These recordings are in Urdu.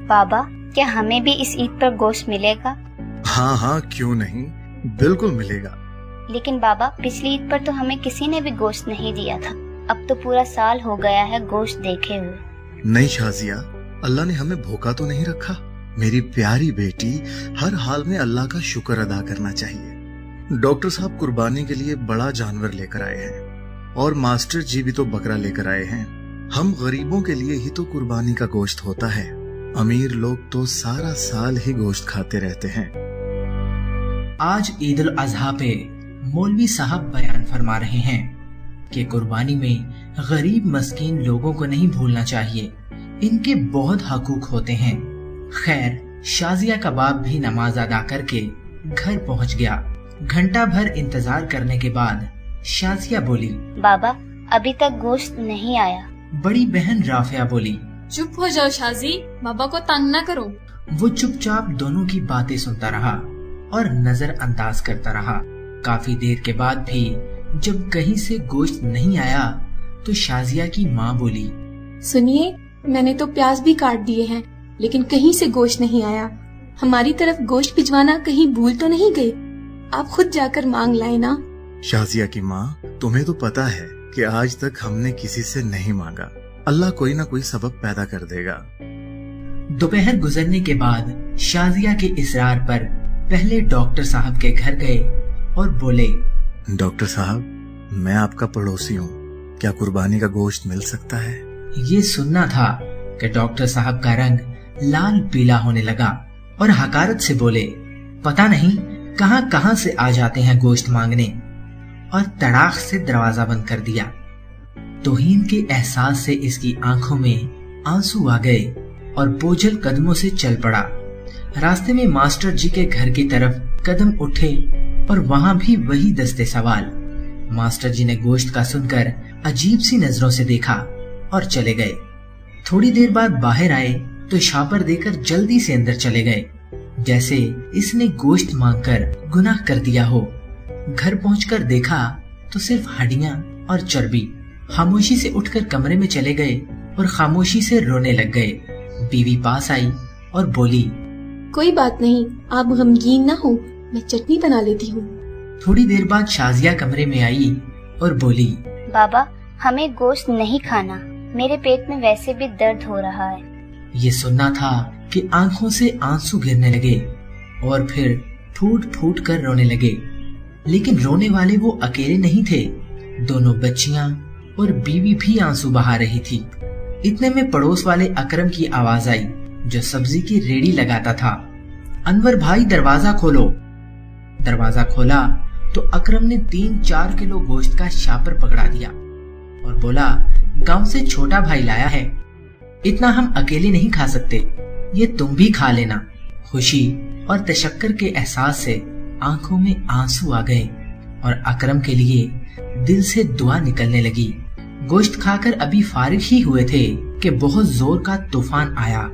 بابا کیا ہمیں بھی اس عید پر گوشت ملے گا؟ ہاں ہاں کیوں نہیں، بالکل ملے گا۔ لیکن بابا پچھلی عید پر تو ہمیں کسی نے بھی گوشت نہیں دیا تھا، اب تو پورا سال ہو گیا ہے گوشت دیکھے ہوئے۔ نہیں شازیہ، اللہ نے ہمیں بھوکا تو نہیں رکھا۔ میری پیاری بیٹی، ہر حال میں اللہ کا شکر ادا کرنا چاہیے۔ ڈاکٹر صاحب قربانی کے لیے بڑا جانور لے کر آئے ہیں، اور ماسٹر جی بھی تو بکرا لے کر آئے ہیں۔ ہم غریبوں کے لیے ہی تو قربانی کا گوشت ہوتا ہے، امیر لوگ تو سارا سال ہی گوشت کھاتے رہتے ہیں۔ آج عید الاضحیٰ پہ مولوی صاحب بیان فرما رہے ہیں کہ قربانی میں غریب مسکین لوگوں کو نہیں بھولنا چاہیے، ان کے بہت حقوق ہوتے ہیں۔ خیر، شازیہ کا باپ بھی نماز ادا کر کے گھر پہنچ گیا۔ گھنٹہ بھر انتظار کرنے کے بعد شازیہ بولی، بابا ابھی تک گوشت نہیں آیا۔ بڑی بہن رافعہ بولی، چپ ہو جاؤ شازی، بابا کو تنگ نہ کرو۔ وہ چپ چاپ دونوں کی باتیں سنتا رہا اور نظر انداز کرتا رہا۔ کافی دیر کے بعد بھی جب کہیں سے گوشت نہیں آیا تو شازیہ کی ماں بولی، سنیے، میں نے تو پیاز بھی کاٹ دیے ہیں لیکن کہیں سے گوشت نہیں آیا۔ ہماری طرف گوشت بھجوانا کہیں بھول تو نہیں گئے؟ آپ خود جا کر مانگ لائے نا۔ شازیہ کی ماں، تمہیں تو پتا ہے کہ آج تک ہم نے کسی سے نہیں مانگا، اللہ کوئی نہ کوئی سبب پیدا کر دے گا۔ دوپہر گزرنے کے بعد شازیہ کے اصرار پر پہلے ڈاکٹر صاحب کے گھر گئے اور بولے، ڈاکٹر صاحب، میں آپ کا پڑوسی ہوں، کیا قربانی کا گوشت مل سکتا ہے؟ یہ سننا تھا کہ ڈاکٹر صاحب کا رنگ لال پیلا ہونے لگا اور حقارت سے بولے، پتہ نہیں کہاں کہاں سے آ جاتے ہیں گوشت مانگنے، اور تڑاخ سے دروازہ بند کر دیا۔ توہین کے احساس سے اس کی آنکھوں میں آنسو آ گئے اور بوجھل قدموں سے چل پڑا۔ راستے میں ماسٹر جی کے گھر کی طرف قدم اٹھے اور وہاں بھی وہی دستے سوال۔ ماسٹر جی نے گوشت کا سن کر عجیب سی نظروں سے دیکھا اور چلے گئے۔ تھوڑی دیر بعد باہر آئے تو شاپر دے کر جلدی سے اندر چلے گئے، جیسے اس نے گوشت مانگ کر گناہ کر دیا ہو۔ گھر پہنچ کر دیکھا تو صرف ہڈیاں اور چربی۔ خاموشی سے اٹھ کر کمرے میں چلے گئے اور خاموشی سے رونے لگ گئے۔ بیوی پاس آئی اور بولی، کوئی بات نہیں، آپ غمگین نہ ہو، میں چٹنی بنا لیتی ہوں۔ تھوڑی دیر بعد شازیہ کمرے میں آئی اور بولی، بابا ہمیں گوشت نہیں کھانا، میرے پیٹ میں ویسے بھی درد ہو رہا ہے۔ یہ سننا تھا کہ آنکھوں سے آنسو گرنے لگے اور پھر پھوٹ پھوٹ کر رونے لگے۔ لیکن رونے والے وہ اکیلے نہیں تھے، دونوں بچیاں اور بیوی بھی آنسو بہا رہی تھی۔ اتنے میں پڑوس والے اکرم کی آواز آئی، جو سبزی کی ریڑھی لگاتا تھا، انور بھائی دروازہ کھولو۔ دروازہ کھولا تو اکرم نے 3-4 کلو گوشت کا شاپر پکڑا دیا اور بولا، گاؤں سے چھوٹا بھائی لایا ہے، اتنا ہم اکیلے نہیں کھا سکتے، یہ تم بھی کھا لینا۔ خوشی اور تشکر کے احساس سے آنکھوں میں آنسو آ گئے اور اکرم کے لیے دل سے دعا نکلنے لگی۔ گوشت کھا کر ابھی فارغ ہی ہوئے تھے کہ بہت زور کا طوفان آیا،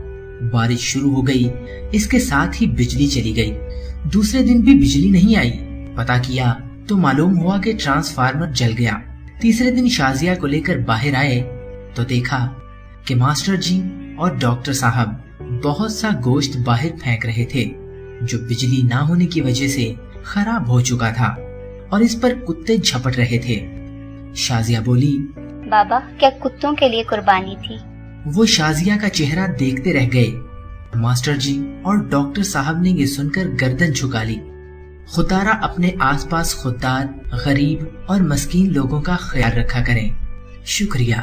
بارش شروع ہو گئی، اس کے ساتھ ہی بجلی چلی گئی۔ دوسرے دن بھی بجلی نہیں آئی، پتہ کیا تو معلوم ہوا کہ ٹرانسفارمر جل گیا۔ تیسرے دن شازیہ کو لے کر باہر آئے تو دیکھا کہ ماسٹر جی اور ڈاکٹر صاحب بہت سا گوشت باہر پھینک رہے تھے، جو بجلی نہ ہونے کی وجہ سے خراب ہو چکا تھا، اور اس پر کتے جھپٹ رہے تھے۔ شازیہ بولی، بابا کیا کتوں کے لیے قربانی تھی؟ وہ شازیہ کا چہرہ دیکھتے رہ گئے۔ ماسٹر جی اور ڈاکٹر صاحب نے یہ سن کر گردن جھکا لی۔ خوددارا اپنے آس پاس خوددار، غریب اور مسکین لوگوں کا خیال رکھا کریں۔ شکریہ۔